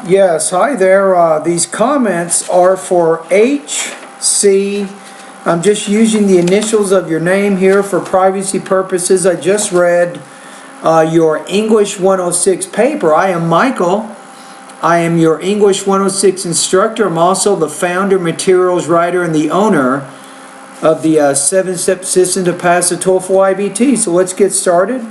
Yes, hi there. These comments are for HC. I'm just using the initials of your name here for privacy purposes. I just read your English 106 paper. I am Michael. I am your English 106 instructor. I'm also the founder, materials writer, and the owner of the 7-step system to pass the TOEFL IBT. So let's get started.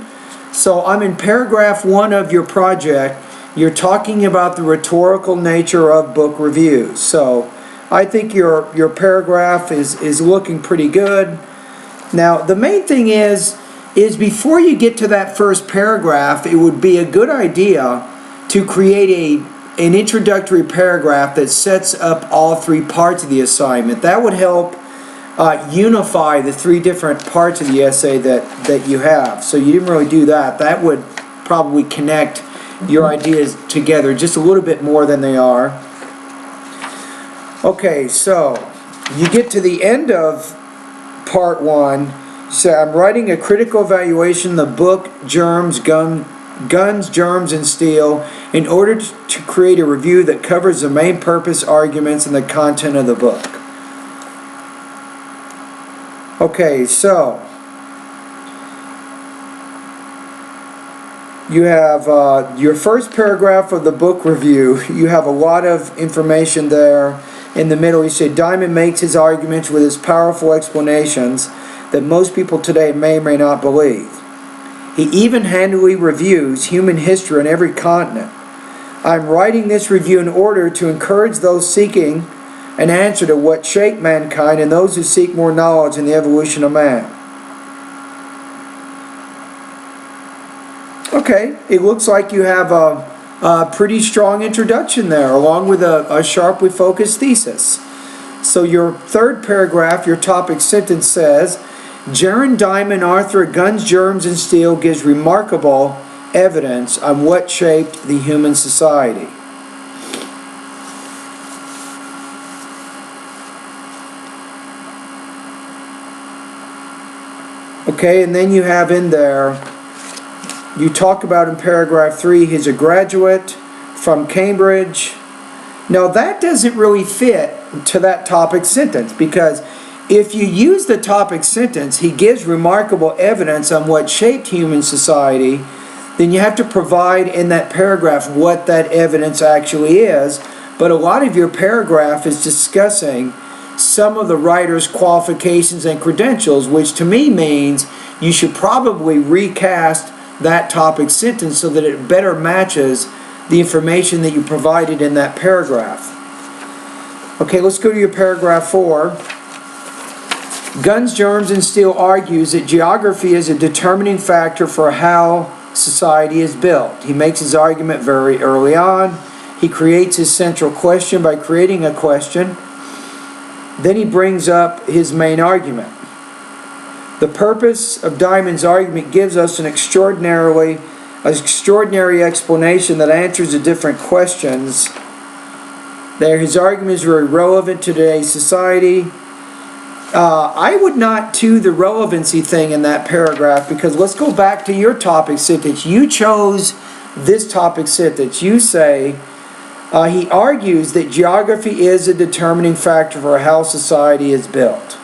So I'm in paragraph 1 of your project. You're talking about the rhetorical nature of book reviews. So I think your paragraph is looking pretty good. Now the main thing is before you get to that first paragraph, it would be a good idea to create an introductory paragraph that sets up all 3 parts of the assignment. That would help unify the 3 different parts of the essay that you have. So you didn't really do that. That would probably connect your ideas together just a little bit more than they are. Okay, so you get to the end of part 1. You say, I'm writing a critical evaluation of the book Guns, Germs, and Steel in order to create a review that covers the main purpose, arguments, and the content of the book. Okay, so you have your first paragraph of the book review. You have a lot of information there. In the middle, you say, Diamond makes his arguments with his powerful explanations that most people today may or may not believe. He even-handedly reviews human history on every continent. I'm writing this review in order to encourage those seeking an answer to what shaped mankind and those who seek more knowledge in the evolution of man. Okay, it looks like you have a pretty strong introduction there, along with a sharply focused thesis. So your third paragraph, your topic sentence says, Jaron Diamond, author of Guns, Germs, and Steel, gives remarkable evidence on what shaped the human society. Okay, and then you have in there, you talk about in paragraph 3, he's a graduate from Cambridge. Now that doesn't really fit to that topic sentence, because if you use the topic sentence, he gives remarkable evidence on what shaped human society, then you have to provide in that paragraph what that evidence actually is. But a lot of your paragraph is discussing some of the writer's qualifications and credentials, which to me means you should probably recast that topic sentence so that it better matches the information that you provided in that paragraph. Okay, let's go to your paragraph 4. Guns, Germs, and Steel argues that geography is a determining factor for how society is built. He makes his argument very early on. He creates his central question by creating a question. Then he brings up his main argument. The purpose of Diamond's argument gives us an extraordinary explanation that answers the different questions. There, his argument is very relevant to today's society. I would not do the relevancy thing in that paragraph, because let's go back to your topic sentence. You chose this topic sentence. You say, he argues that geography is a determining factor for how society is built.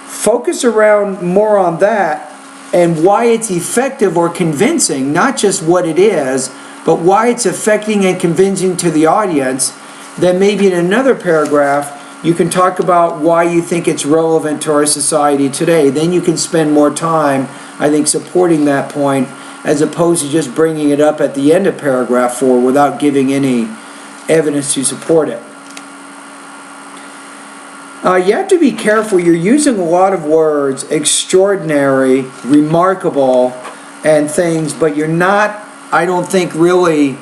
Focus around more on that and why it's effective or convincing, not just what it is, but why it's affecting and convincing to the audience. Then maybe in another paragraph, you can talk about why you think it's relevant to our society today. Then you can spend more time, I think, supporting that point, as opposed to just bringing it up at the end of paragraph 4 without giving any evidence to support it. You have to be careful. You're using a lot of words, extraordinary, remarkable, and things, but you're not, I don't think, really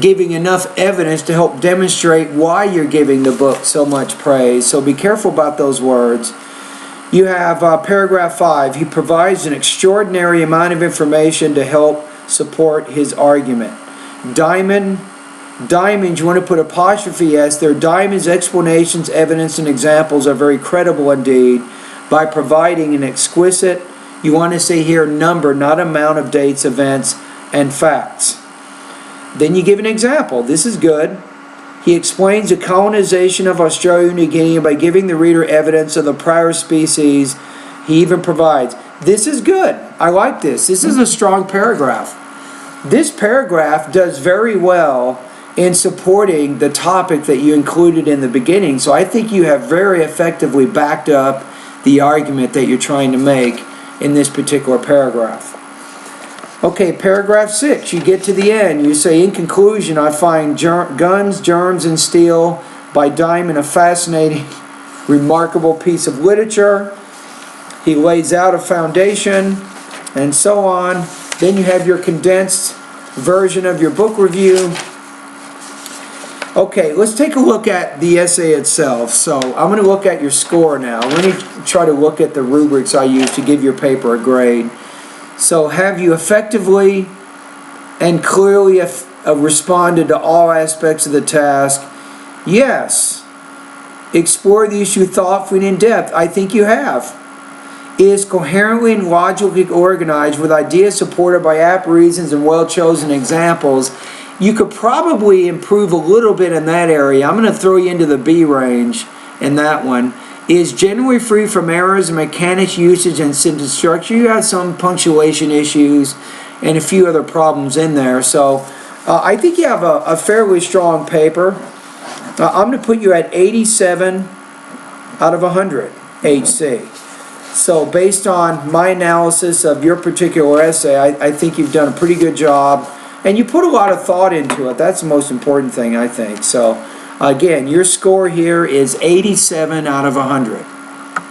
giving enough evidence to help demonstrate why you're giving the book so much praise. So be careful about those words. You have paragraph 5. He provides an extraordinary amount of information to help support his argument. Diamond, you want to put apostrophe S there. Diamond's explanations, evidence, and examples are very credible indeed by providing an exquisite, you want to say here, number, not amount of dates, events, and facts. Then you give an example. This is good. He explains the colonization of Australia and New Guinea by giving the reader evidence of the prior species. He even provides. This is good. I like this. This is a strong paragraph. This paragraph does very well in supporting the topic that you included in the beginning. So I think you have very effectively backed up the argument that you're trying to make in this particular paragraph. Okay, paragraph 6, you get to the end. You say, in conclusion, I find Guns, Germs, and Steel by Diamond a fascinating, remarkable piece of literature. He lays out a foundation, and so on. Then you have your condensed version of your book review. Okay, let's take a look at the essay itself. So I'm going to look at your score now. Let me try to look at the rubrics I use to give your paper a grade. So have you effectively and clearly responded to all aspects of the task? Yes. Explore the issue thoughtfully and in depth. I think you have. Is coherently and logically organized with ideas supported by apt reasons and well-chosen examples. You could probably improve a little bit in that area. I'm going to throw you into the B range in that one. Is generally free from errors in mechanics, usage, and sentence structure. You have some punctuation issues and a few other problems in there. So I think you have a fairly strong paper. I'm going to put you at 87 out of 100 HC. So based on my analysis of your particular essay, I think you've done a pretty good job. And you put a lot of thought into it. That's the most important thing, I think. So again, your score here is 87 out of 100.